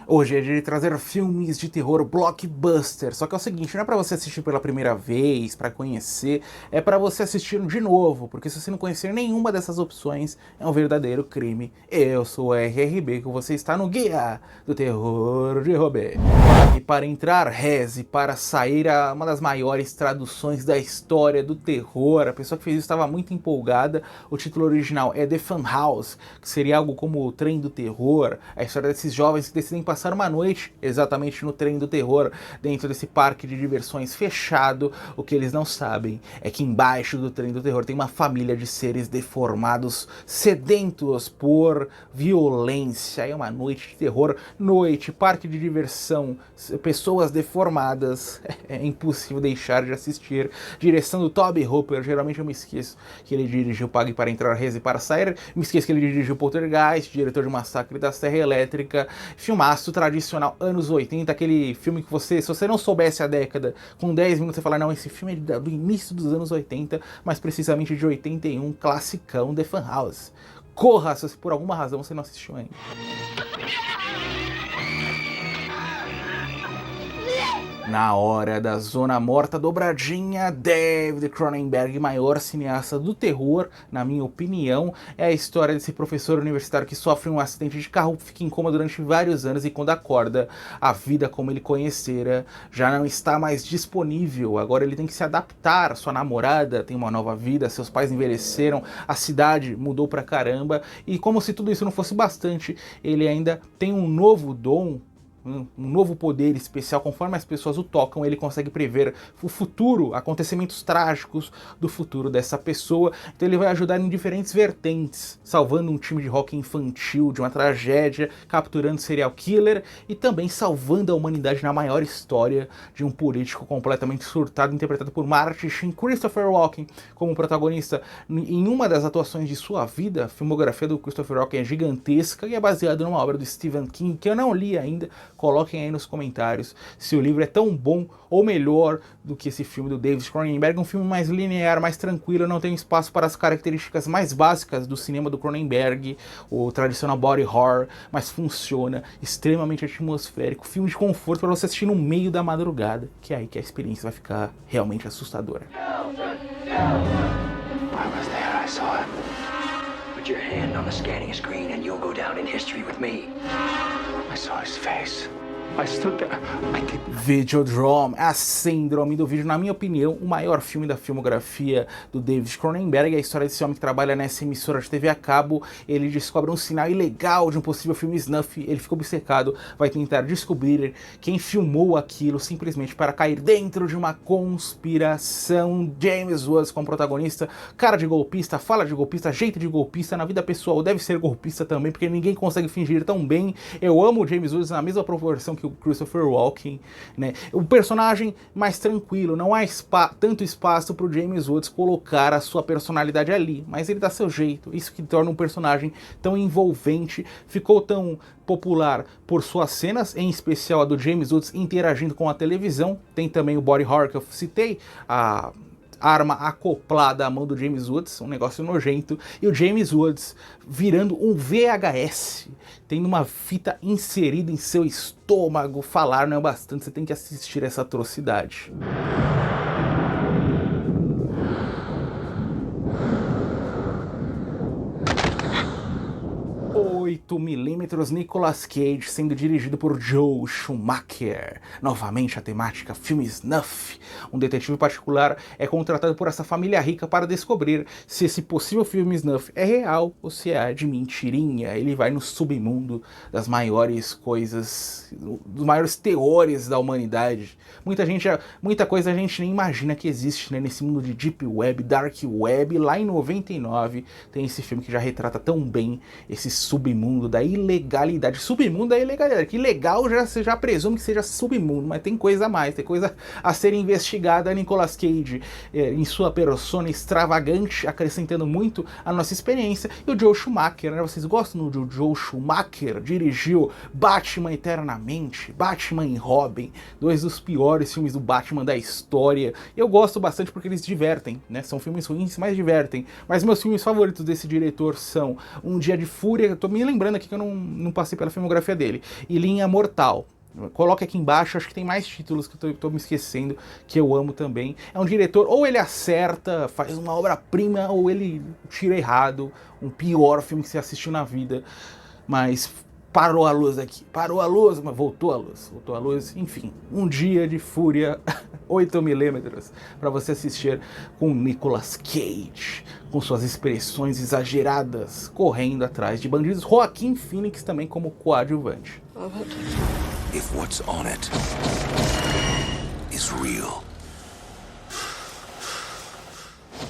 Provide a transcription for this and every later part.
Hoje é dia de trazer filmes de terror blockbuster, só que é o seguinte, não é pra você assistir pela primeira vez, pra conhecer, é pra você assistir de novo, porque se você não conhecer nenhuma dessas opções, é um verdadeiro crime. Eu sou o RRB, que você está no Guia do Terror de Robê. E para entrar, reze para sair uma das maiores traduções da história do terror. A pessoa que fez isso estava muito empolgada. O título original é The Fun House, que seria algo como o Trem do Terror, a história desses jovens que decidem passar uma noite exatamente no Trem do Terror, dentro desse parque de diversões fechado. O que eles não sabem é que embaixo do Trem do Terror tem uma família de seres deformados, sedentos por violência. É uma noite de terror, noite, parque de diversão, pessoas deformadas. É impossível deixar de assistir. Direção do Tobe Hooper, geralmente eu me esqueço que ele dirigiu Pague para Entrar, Reze para Sair, me esqueço que ele dirigiu Poltergeist, diretor de Massacre da Serra Elétrica, filmaço tradicional, anos 80, aquele filme que você, se você não soubesse a década, com 10 minutos você fala, não, esse filme é do início dos anos 80, mas precisamente de 81, classicão, The Fun House. Corra, se por alguma razão você não assistiu ainda. Na hora da Zona Morta dobradinha, David Cronenberg, maior cineasta do terror, na minha opinião, é a história desse professor universitário que sofre um acidente de carro, fica em coma durante vários anos e quando acorda, a vida como ele conhecera já não está mais disponível. Agora ele tem que se adaptar, sua namorada tem uma nova vida, seus pais envelheceram, a cidade mudou pra caramba e como se tudo isso não fosse bastante, ele ainda tem um novo dom, um novo poder especial. Conforme as pessoas o tocam, ele consegue prever o futuro, acontecimentos trágicos do futuro dessa pessoa. Então ele vai ajudar em diferentes vertentes, salvando um time de rock infantil de uma tragédia, capturando serial killer e também salvando a humanidade na maior história de um político completamente surtado, interpretado por Martin Sheen. Christopher Walken como protagonista em uma das atuações de sua vida. A filmografia do Christopher Walken é gigantesca e é baseada numa obra do Stephen King que eu não li ainda. Coloquem aí nos comentários se o livro é tão bom ou melhor do que esse filme do David Cronenberg. Um filme mais linear, mais tranquilo, não tem espaço para as características mais básicas do cinema do Cronenberg, o tradicional body horror, mas funciona, extremamente atmosférico, filme de conforto para você assistir no meio da madrugada, que é aí que a experiência vai ficar realmente assustadora. I was there, I saw it. Put your hand on the scanning screen and you'll go down in history with me. I saw his face. I stood there. I didn't... Videodrome, a síndrome do vídeo, na minha opinião, o maior filme da filmografia do David Cronenberg. É a história desse homem que trabalha nessa emissora de TV a cabo. Ele descobre um sinal ilegal de um possível filme snuff. Ele fica obcecado, vai tentar descobrir quem filmou aquilo, simplesmente para cair dentro de uma conspiração. James Woods como protagonista, cara de golpista, fala de golpista, jeito de golpista, na vida pessoal deve ser golpista também, porque ninguém consegue fingir tão bem. Eu amo o James Woods na mesma proporção que o Christopher Walken, né? O personagem mais tranquilo, não há tanto espaço para o James Woods colocar a sua personalidade ali, mas ele dá seu jeito, isso que torna um personagem tão envolvente, ficou tão popular por suas cenas, em especial a do James Woods interagindo com a televisão. Tem também o body horror que eu citei, a arma acoplada à mão do James Woods, um negócio nojento, e o James Woods virando um VHS, tendo uma fita inserida em seu estômago. Falar não é bastante, você tem que assistir essa atrocidade. 8mm, Nicolas Cage sendo dirigido por Joel Schumacher. Novamente a temática filme snuff. Um detetive particular é contratado por essa família rica para descobrir se esse possível filme snuff é real ou se é de mentirinha. Ele vai no submundo das maiores coisas, dos maiores teores da humanidade. Muita coisa a gente nem imagina que existe, né, nesse mundo de Deep Web, Dark Web. Lá em 99 tem esse filme que já retrata tão bem esse submundo da ilegalidade. Submundo da ilegalidade, que legal você já presume que seja submundo, mas tem coisa a mais, tem coisa a ser investigada. Nicolas Cage em sua persona extravagante, acrescentando muito a nossa experiência. E o Joel Schumacher, né? Vocês gostam do Joel Schumacher? Dirigiu Batman Eternamente, Batman e Robin, dois dos piores filmes do Batman da história. Eu gosto bastante porque eles divertem, né? São filmes ruins, mas divertem. Mas meus filmes favoritos desse diretor são Um Dia de Fúria, eu tô me lembrando lembrando aqui que eu não passei pela filmografia dele. E Linha Mortal. Coloque aqui embaixo, acho que tem mais títulos que eu tô me esquecendo, que eu amo também. É um diretor, ou ele acerta, faz uma obra-prima, ou ele tira errado, um pior filme que você assistiu na vida. Mas parou a luz aqui, parou a luz, mas voltou a luz, enfim. Um dia de fúria 8mm para você assistir com Nicolas Cage, com suas expressões exageradas, correndo atrás de bandidos. Joaquin Phoenix também como coadjuvante. If what's on it is real.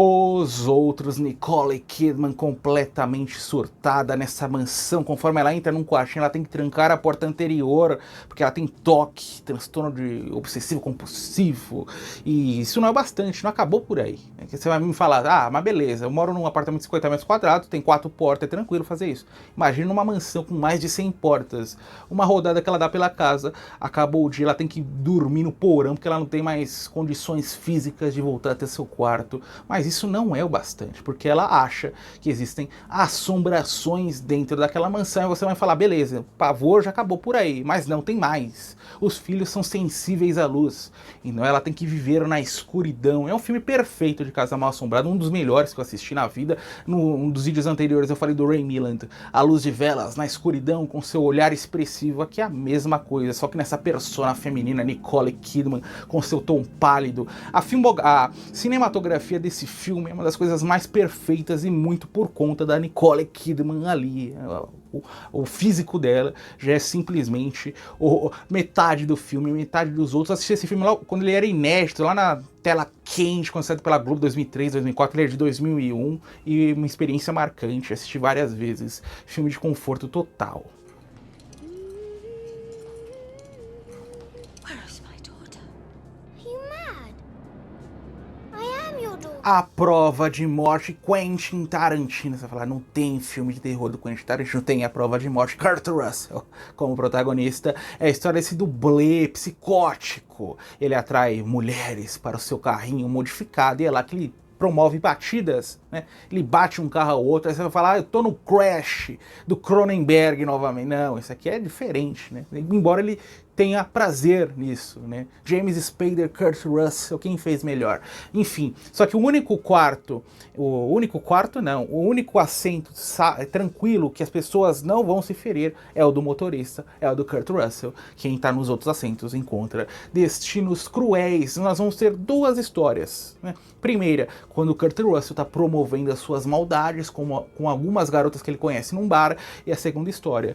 Os outros, Nicole Kidman completamente surtada nessa mansão. Conforme ela entra num quartinho, ela tem que trancar a porta anterior, porque ela tem toque, transtorno de obsessivo compulsivo. E isso não é bastante, não acabou por aí. Você vai me falar, ah, mas beleza, eu moro num apartamento de 50 metros quadrados, tem 4 portas, é tranquilo fazer isso. Imagina uma mansão com mais de 100 portas. Uma rodada que ela dá pela casa, acabou o dia, ela tem que dormir no porão, porque ela não tem mais condições físicas de voltar até seu quarto. Mas isso não é o bastante, porque ela acha que existem assombrações dentro daquela mansão, e você vai falar, beleza, o pavor já acabou por aí, mas não, tem mais. Os filhos são sensíveis à luz, então ela tem que viver na escuridão. É um filme perfeito de Casa Mal Assombrada, um dos melhores que eu assisti na vida. Um dos vídeos anteriores eu falei do Ray Milland, A Luz de Velas, na escuridão, com seu olhar expressivo. Aqui é a mesma coisa, só que nessa persona feminina, Nicole Kidman, com seu tom pálido. A cinematografia desse filme é uma das coisas mais perfeitas e muito por conta da Nicole Kidman ali. O físico dela já é simplesmente metade do filme, metade dos outros. Eu assisti esse filme lá quando ele era inédito, lá na tela quente, quando saiu pela Globo 2003, 2004, ele é de 2001, e uma experiência marcante, assisti várias vezes, filme de conforto total. A Prova de Morte, Quentin Tarantino. Você vai falar, não tem filme de terror do Quentin Tarantino, tem A Prova de Morte, Kurt Russell como protagonista. É a história desse dublê psicótico. Ele atrai mulheres para o seu carrinho modificado, e é lá que ele promove batidas, né? Ele bate um carro ao outro, aí você vai falar, eu tô no Crash do Cronenberg novamente. Não, isso aqui é diferente, né? Embora ele tenha prazer nisso, né? James Spader, Kurt Russell, quem fez melhor? Enfim, só que o único assento tranquilo que as pessoas não vão se ferir é o do motorista, é o do Kurt Russell. Quem tá nos outros assentos encontra destinos cruéis. Nós vamos ter duas histórias, né? Primeira, quando o Kurt Russell tá promovendo as suas maldades com algumas garotas que ele conhece num bar, e a segunda história,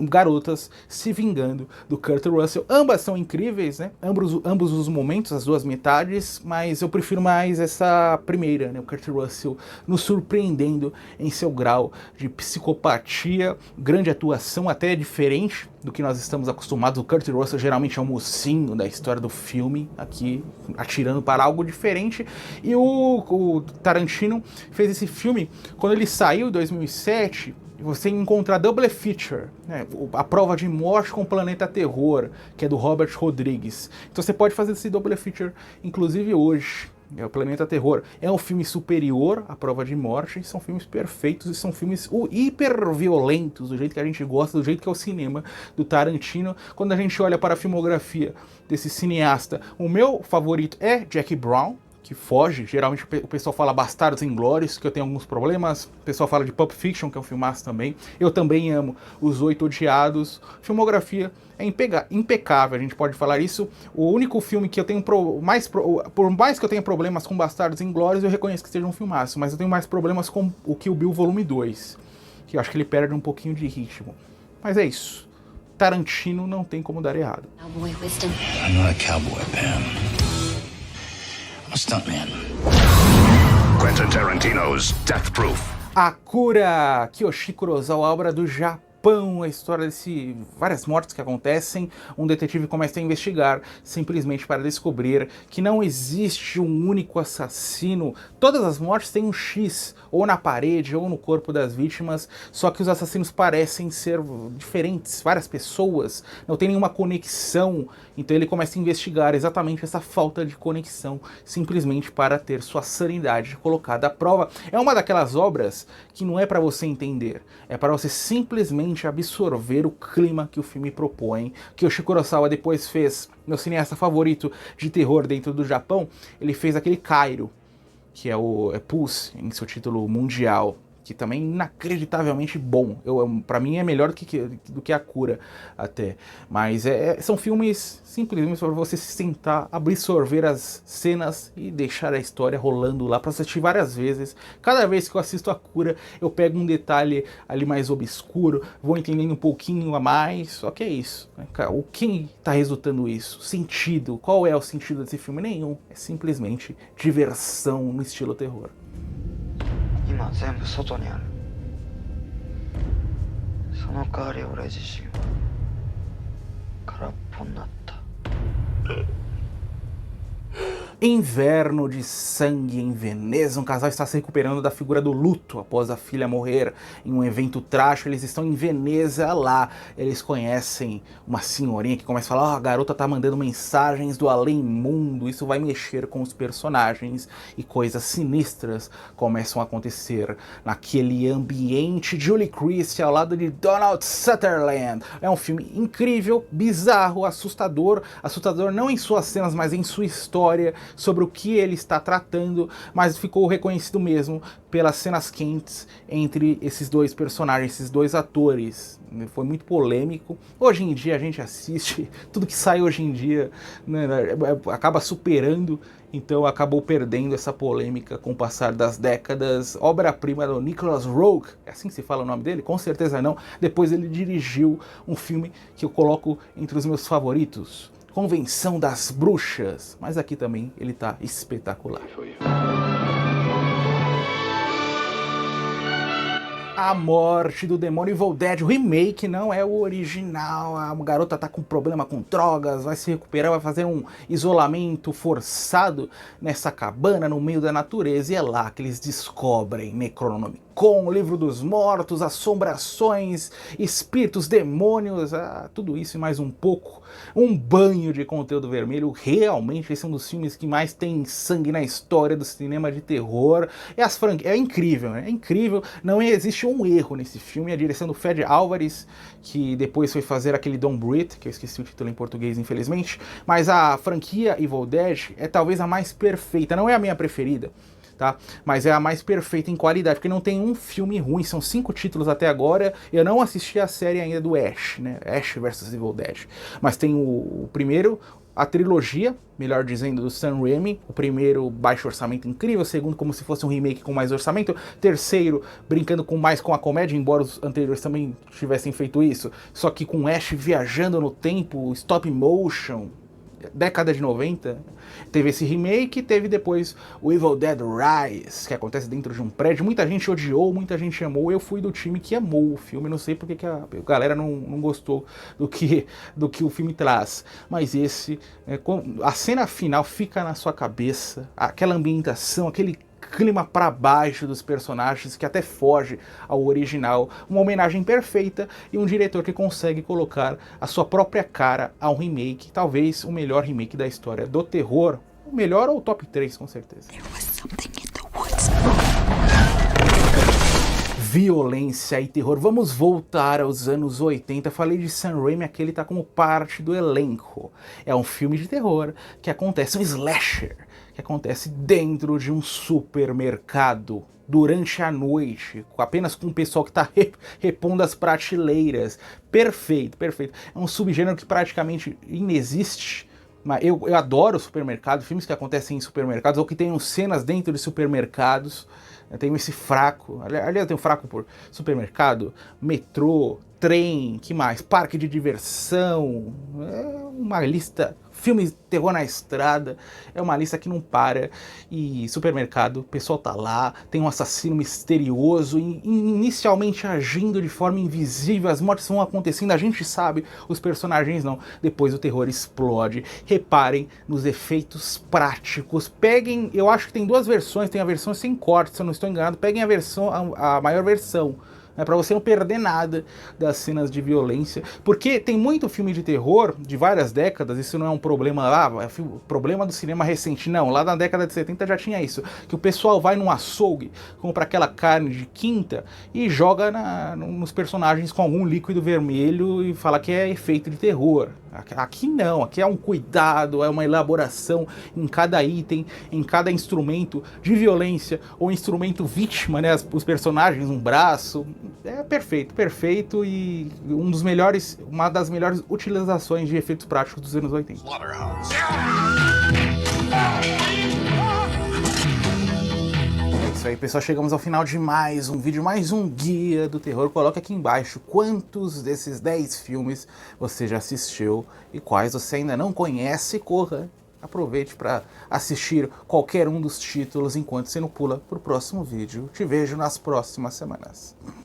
garotas se vingando do Kurt Russell. Ambas são incríveis, né? Ambos os momentos, as duas metades, mas eu prefiro mais essa primeira, né? O Kurt Russell nos surpreendendo em seu grau de psicopatia, grande atuação, até diferente do que nós estamos acostumados. O Kurt Russell geralmente é o mocinho da história do filme, aqui atirando para algo diferente. E o Tarantino fez esse filme quando ele saiu em 2007. Você encontra a double feature, né? A Prova de Morte com Planeta Terror, que é do Robert Rodrigues. Então você pode fazer esse double feature, inclusive hoje. O Planeta Terror é um filme superior à Prova de Morte, são filmes perfeitos e são filmes hiper violentos, do jeito que a gente gosta, do jeito que é o cinema do Tarantino. Quando a gente olha para a filmografia desse cineasta, o meu favorito é Jackie Brown, que foge, geralmente o pessoal fala Bastardos Inglórios, que eu tenho alguns problemas, o pessoal fala de Pulp Fiction, que é um filmaço também, eu também amo Os Oito Odiados, filmografia é impecável, a gente pode falar isso. O único filme que eu tenho por mais que eu tenha problemas com Bastardos Inglórios, eu reconheço que seja um filmaço, mas eu tenho mais problemas com o Kill Bill Volume 2, que eu acho que ele perde um pouquinho de ritmo. Mas é isso, Tarantino não tem como dar errado. Cowboy wisdom. I'm not a cowboy, Pam. I'm a stuntman. Quentin Tarantino's Death Proof. Akira, Kiyoshi Kurosawa, obra do Japão. Japão, a história desse várias mortes que acontecem, um detetive começa a investigar simplesmente para descobrir que não existe um único assassino. Todas as mortes têm um X, ou na parede, ou no corpo das vítimas, só que os assassinos parecem ser diferentes, várias pessoas, não tem nenhuma conexão, então ele começa a investigar exatamente essa falta de conexão, simplesmente para ter sua sanidade colocada à prova. É uma daquelas obras que não é para você entender, é para você simplesmente absorver o clima que o filme propõe, que o Yoshiki Kurosawa depois fez, meu cineasta favorito de terror dentro do Japão, ele fez aquele Kairo, que é o Pulse, em seu título mundial, que também é inacreditavelmente bom. Pra mim é melhor do que A Cura, até. Mas são filmes simplesmente para você se sentar, absorver as cenas e deixar a história rolando lá, para assistir várias vezes. Cada vez que eu assisto A Cura, eu pego um detalhe ali mais obscuro, vou entendendo um pouquinho a mais, só que é isso. Né? O que tá resultando isso? Sentido. Qual é o sentido desse filme? Nenhum. É simplesmente diversão no estilo terror. 今全部外にある。その代わり俺自身は空っぽになった。 Inverno de Sangue em Veneza. Um casal está se recuperando da figura do luto após a filha morrer em um evento trágico. Eles estão em Veneza lá. Eles conhecem uma senhorinha que começa a falar: a garota tá mandando mensagens do além-mundo. Isso vai mexer com os personagens e coisas sinistras começam a acontecer naquele ambiente. Julie Christie ao lado de Donald Sutherland. É um filme incrível, bizarro, assustador. Assustador não em suas cenas, mas em sua história, sobre o que ele está tratando, mas ficou reconhecido mesmo pelas cenas quentes entre esses dois personagens, esses dois atores. Foi muito polêmico. Hoje em dia a gente assiste, tudo que sai hoje em dia, né, acaba superando, então acabou perdendo essa polêmica com o passar das décadas. Obra-prima do Nicholas Roeg, é assim que se fala o nome dele? Com certeza não. Depois ele dirigiu um filme que eu coloco entre os meus favoritos, Convenção das Bruxas, mas aqui também ele tá espetacular. A Morte do Demônio, Evil Dead, o remake, não é o original. A garota tá com problema com drogas, vai se recuperar, vai fazer um isolamento forçado nessa cabana no meio da natureza, e é lá que eles descobrem Necronomicon, o Livro dos Mortos, assombrações, espíritos, demônios, tudo isso e mais um pouco. Um banho de conteúdo vermelho. Realmente esse é um dos filmes que mais tem sangue na história do cinema de terror. É incrível, né? É incrível. Não existe um erro nesse filme. A direção do Fede Álvares, que depois foi fazer aquele Don't Breathe, que eu esqueci o título em português, infelizmente. Mas a franquia Evil Dead é talvez a mais perfeita. Não é a minha preferida, tá? Mas é a mais perfeita em qualidade, porque não tem um filme ruim. São 5 títulos até agora. Eu não assisti a série ainda do Ash, né? Ash vs Evil Dead. Mas tem o primeiro, a trilogia, melhor dizendo, do Sam Raimi. O primeiro, baixo orçamento, incrível. O segundo, como se fosse um remake com mais orçamento. Terceiro, brincando mais com a comédia, embora os anteriores também tivessem feito isso, só que com Ash viajando no tempo, stop motion. Década de 90, teve esse remake, teve depois o Evil Dead Rise, que acontece dentro de um prédio. Muita gente odiou, muita gente amou. Eu fui do time que amou o filme, não sei porque que a galera não gostou do que o filme traz. Mas a cena final fica na sua cabeça, aquela ambientação, aquele clima para baixo dos personagens que até foge ao original, uma homenagem perfeita e um diretor que consegue colocar a sua própria cara a um remake, talvez o melhor remake da história do terror, o melhor ou o top 3 com certeza. Violência e terror. Vamos voltar aos anos 80. Falei de Sam Raimi, aqui ele tá como parte do elenco. É um filme de terror que acontece, um slasher, que acontece dentro de um supermercado, durante a noite, apenas com o pessoal que está repondo as prateleiras. Perfeito, perfeito. É um subgênero que praticamente inexiste. Mas eu adoro supermercado, filmes que acontecem em supermercados, ou que tenham cenas dentro de supermercados. Eu tenho esse fraco, aliás, eu tenho fraco por supermercado, metrô, trem, que mais? Parque de diversão, é uma lista filmes de terror na estrada, é uma lista que não para. E supermercado, o pessoal tá lá, tem um assassino misterioso, inicialmente agindo de forma invisível, as mortes vão acontecendo, a gente sabe, os personagens não. Depois o terror explode. Reparem nos efeitos práticos, peguem, eu acho que tem duas versões, tem a versão sem corte, se eu não estou enganado, peguem a versão, a maior versão, para você não perder nada das cenas de violência, porque tem muito filme de terror de várias décadas, isso não é um problema lá, é problema do cinema recente, não, lá na década de 70 já tinha isso, que o pessoal vai num açougue, compra aquela carne de quinta e joga nos personagens com algum líquido vermelho e fala que é efeito de terror. Aqui não, aqui é um cuidado, é uma elaboração em cada item, em cada instrumento de violência ou instrumento vítima, né? Os personagens, um braço, é perfeito, perfeito e uma das melhores utilizações de efeitos práticos dos anos 80. É isso aí, pessoal, chegamos ao final de mais um vídeo, mais um guia do terror. Coloque aqui embaixo quantos desses 10 filmes você já assistiu e quais você ainda não conhece. Corra, aproveite para assistir qualquer um dos títulos enquanto você não pula para o próximo vídeo. Te vejo nas próximas semanas.